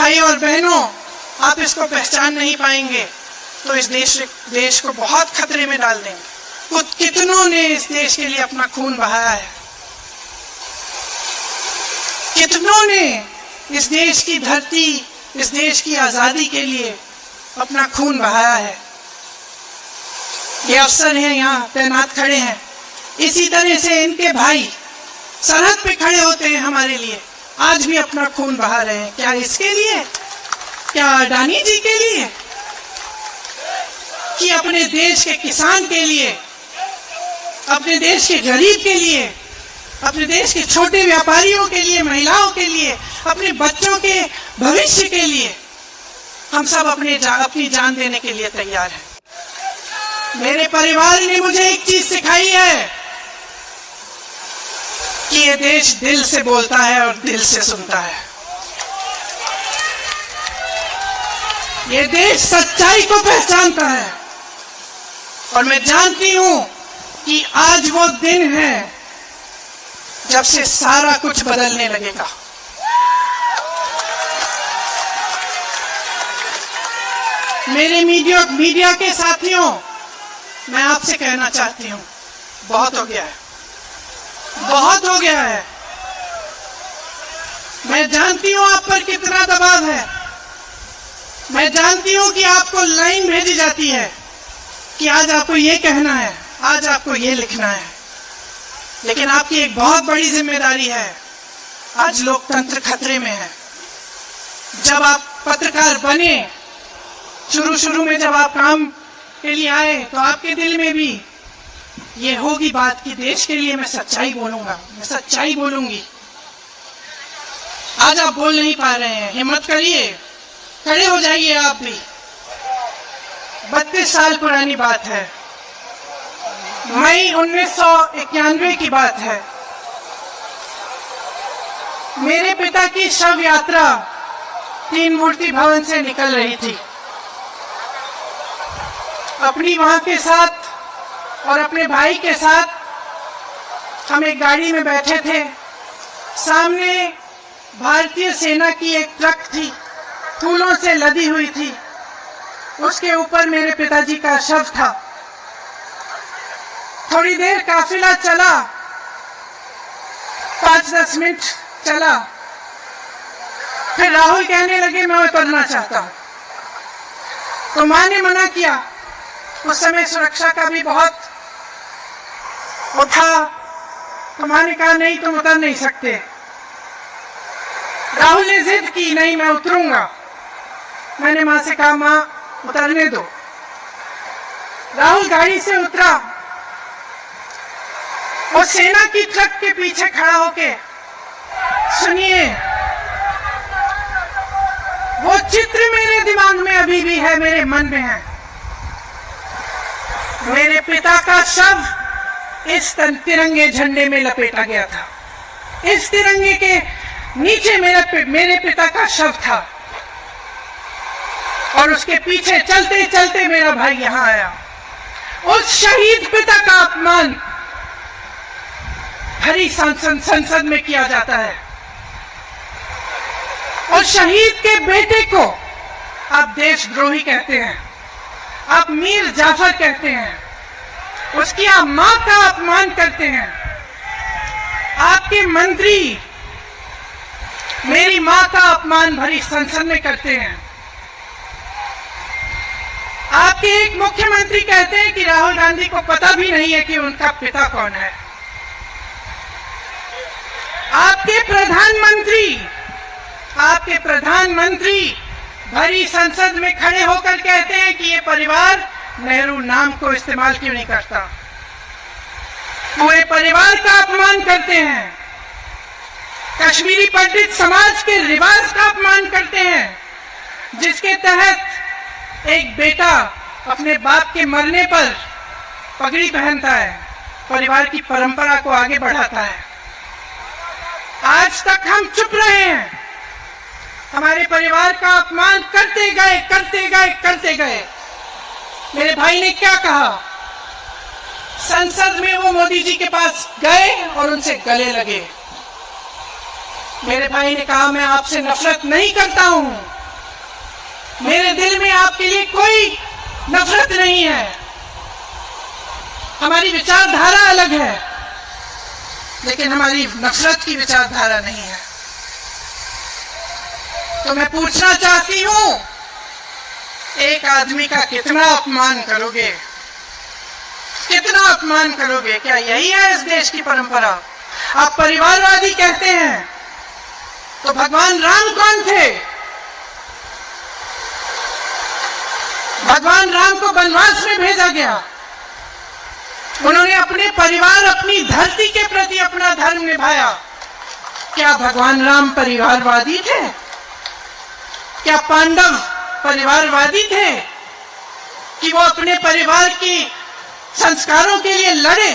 भाइयों और बहनों, आप इसको पहचान नहीं पाएंगे तो इस देश को बहुत खतरे में डाल देंगे। कितनों ने इस देश के लिए अपना खून बहाया है, कितनों ने इस देश की धरती, इस देश की आजादी के लिए अपना खून बहाया है। ये अफसर हैं यहाँ तैनात खड़े हैं, इसी तरह से इनके भाई सरहद पे खड़े होते हैं हमारे लिए, आज भी अपना खून बहा रहे हैं। क्या इसके लिए? क्या अडानी जी के लिए? कि अपने देश के किसान के लिए, अपने देश के गरीब के लिए, अपने देश के छोटे व्यापारियों के लिए, महिलाओं के लिए, अपने बच्चों के भविष्य के लिए हम सब अपनी जान देने के लिए तैयार हैं। मेरे परिवार ने मुझे एक चीज सिखाई है कि ये देश दिल से बोलता है और दिल से सुनता है। ये देश सच्चाई को पहचानता है और मैं जानती हूं कि आज वो दिन है जब से सारा कुछ बदलने लगेगा। मेरे मीडिया के साथियों, मैं आपसे कहना चाहती हूं, बहुत हो गया है, बहुत हो गया है। मैं जानती हूं आप पर कितना दबाव है, मैं जानती हूं कि आपको लाइन भेजी जाती है कि आज आपको ये कहना है, आज आपको ये लिखना है, लेकिन आपकी एक बहुत बड़ी जिम्मेदारी है। आज लोकतंत्र खतरे में है। जब आप पत्रकार बने, शुरू में जब आप काम के लिए आए, तो आपके दिल में भी ये होगी बात कि देश के लिए मैं सच्चाई बोलूंगा, मैं सच्चाई बोलूंगी। आज आप बोल नहीं पा रहे हैं, हिम्मत करिए, खड़े हो जाइए आप भी। 32 साल पुरानी बात है, मई 1991 की बात है। मेरे पिता की शव यात्रा तीन मूर्ति भवन से निकल रही थी। अपनी मां के साथ और अपने भाई के साथ हम एक गाड़ी में बैठे थे। सामने भारतीय सेना की एक ट्रक थी, फूलों से लदी हुई थी। उसके ऊपर मेरे पिताजी का शव था। थोड़ी देर काफिला चला, 5-10 मिनट चला, फिर राहुल कहने लगे मैं उतरना चाहता हूं। तो मां ने मना किया। उस समय सुरक्षा का भी बहुत था, तो मां ने कहा नहीं, तुम उतर नहीं सकते। राहुल ने जिद की, नहीं मैं उतरूंगा। मैंने मां से कहा मां उतरने दो। राहुल गाड़ी से उतरा और सेना की ट्रक के पीछे खड़ा होके, सुनिए, वो चित्र मेरे दिमाग में अभी भी है, मेरे मन में है। मेरे पिता का शव इस तिरंगे झंडे में लपेटा गया था। इस तिरंगे के नीचे मेरे पिता का शव था और उसके पीछे चलते चलते मेरा भाई यहां आया। उस शहीद पिता का अपमान भरी संसद में किया जाता है। और शहीद के बेटे को आप देशद्रोही कहते हैं, आप मीर जाफर कहते हैं, उसकी आप मां का अपमान करते हैं। आपके मंत्री मेरी मां का अपमान भरी संसद में करते हैं। आपके एक मुख्यमंत्री कहते हैं कि राहुल गांधी को पता भी नहीं है कि उनका पिता कौन है। आपके प्रधानमंत्री भरी संसद में खड़े होकर कहते हैं कि ये परिवार नेहरू नाम को इस्तेमाल क्यों नहीं करता। पूरे परिवार का अपमान करते हैं। कश्मीरी पंडित समाज के रिवाज का अपमान करते हैं, जिसके तहत एक बेटा अपने बाप के मरने पर पगड़ी पहनता है, परिवार की परंपरा को आगे बढ़ाता है। आज तक हम चुप रहे हैं। हमारे परिवार का अपमान करते गए। मेरे भाई ने क्या कहा? संसद में वो मोदी जी के पास गए और उनसे गले लगे। मेरे भाई ने कहा, मैं आपसे नफरत नहीं करता हूं, मेरे दिल में आपके लिए कोई नफरत नहीं है, हमारी विचारधारा अलग है, लेकिन हमारी नफरत की विचारधारा नहीं है। तो मैं पूछना चाहती हूं, एक आदमी का कितना अपमान करोगे, कितना अपमान करोगे? क्या यही है इस देश की परंपरा? आप परिवारवादी कहते हैं, तो भगवान राम कौन थे? भगवान राम को वनवास में भेजा गया, उन्होंने अपने परिवार, अपनी धरती के प्रति अपना धर्म निभाया। क्या भगवान राम परिवारवादी थे? क्या पांडव परिवारवादी थे कि वो अपने परिवार की संस्कारों के लिए लड़े?